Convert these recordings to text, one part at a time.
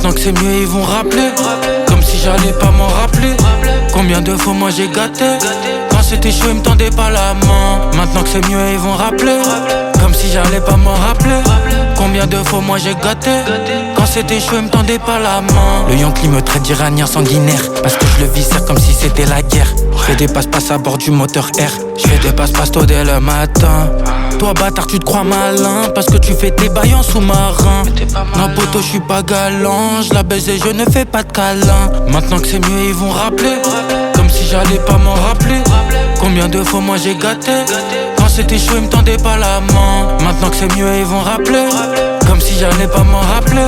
Maintenant que c'est mieux ils vont rappeler, comme si j'allais pas m'en rappeler. Combien de fois moi j'ai gâté, quand c'était chaud ils me tendaient pas la main. Maintenant que c'est mieux ils vont rappeler, comme si j'allais pas m'en rappeler. Combien de fois moi j'ai gâté, quand c'était chaud ils me tendaient pas la main. Le Yankee me traite d'iranien sanguinaire, parce que je le viscère comme si c'était la guerre. J'fais des passe-passe à bord du moteur R, j'fais des passe-passe tôt dès le matin. Toi bâtard tu te crois malin, parce que tu fais tes bails en sous-marin. Non poto j'suis pas galant, j'la baise et je ne fais pas de câlin. Maintenant que c'est mieux ils vont rappeler, comme si j'allais pas m'en rappeler. Combien de fois moi j'ai gâté, quand c'était chaud ils me tendaient pas la main. Maintenant que c'est mieux ils vont rappeler, comme si j'allais pas m'en rappeler.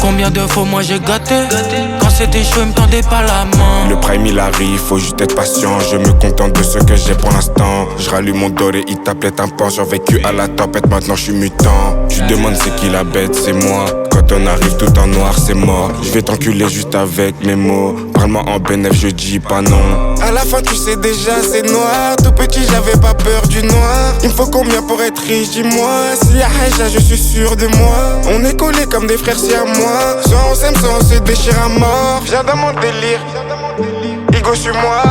Combien de fois moi j'ai gâté, quand c'était chaud ils me tendaient pas la main. Le prime il arrive, faut juste être patient. Je me contente de ce que j'ai pour l'instant. Je rallume mon doré, il tablette un pan. J'ai vécu à la tempête, maintenant je suis mutant. Tu demandes c'est qui la bête, c'est moi. Quand on arrive tout en noir, c'est mort. Je vais t'enculer juste avec mes mots. Parle-moi en bénéf, je dis pas non. À la fin tu sais déjà c'est noir. Tout petit j'avais pas peur du noir. Il me faut combien pour être riche, dis-moi. Si y'a Haja je suis sûr de moi. On est collés comme des frères si à moi. Soit on s'aime, soit on se déchire à mort. Viens dans mon délire, Igo sur moi.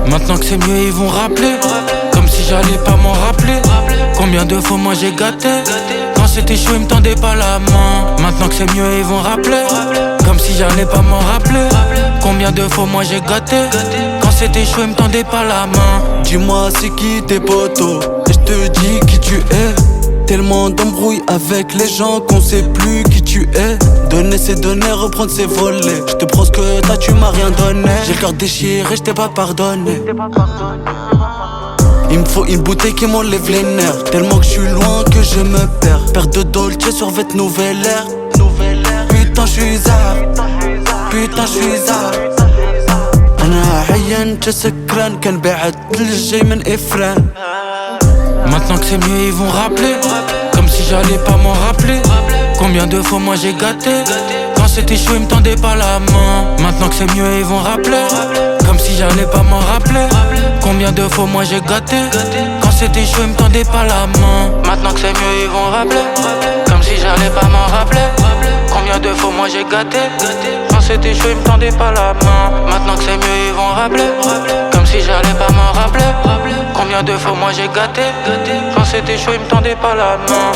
Maintenant que c'est mieux ils vont rappeler, comme si j'allais pas m'en rappeler. Combien de fois moi j'ai gâté, quand c'était chaud ils me tendaient pas la main. Maintenant que c'est mieux ils vont rappeler, comme si j'allais pas m'en rappeler. Combien de fois moi j'ai gâté, quand c'était chaud ils me tendaient pas la main. Dis-moi c'est qui tes potos, et je te dis qui tu es. Tellement d'embrouilles avec les gens qu'on sait plus qui tu es. Donner c'est donner, reprendre c'est voler. Je te prends ce que t'as, tu m'as rien donné. J'ai le cœur déchiré, je t'ai pas pardonné. Il me faut une bouteille qui m'enlève les nerfs. Tellement que je suis loin que je me perds. Paire de Dolce sur vêt nouvelle ère. Putain j'suis zahar, putain j'suis zahar. أنا عينت سكران كان بعد الجاي من إفران. Maintenant que c'est mieux ils vont rappeler, comme si j'allais pas m'en rappeler. Combien de fois moi j'ai gâté, quand c'était chaud ils me tendaient pas la main. Maintenant que c'est mieux ils vont rappeler, comme si j'allais pas m'en rappeler. Combien de fois moi j'ai gâté, quand c'était chaud ils me tendaient pas la main. Maintenant que c'est mieux ils vont rappeler, comme si j'allais pas m'en rappeler. Combien de fois moi j'ai gâté, quand c'était chaud ils me tendaient pas la main. Maintenant que c'est mieux ils vont rappeler, comme si j'allais pas m'en rappeler. Combien de fois moi j'ai gâté, quand c'était chaud ils me tendaient pas la main.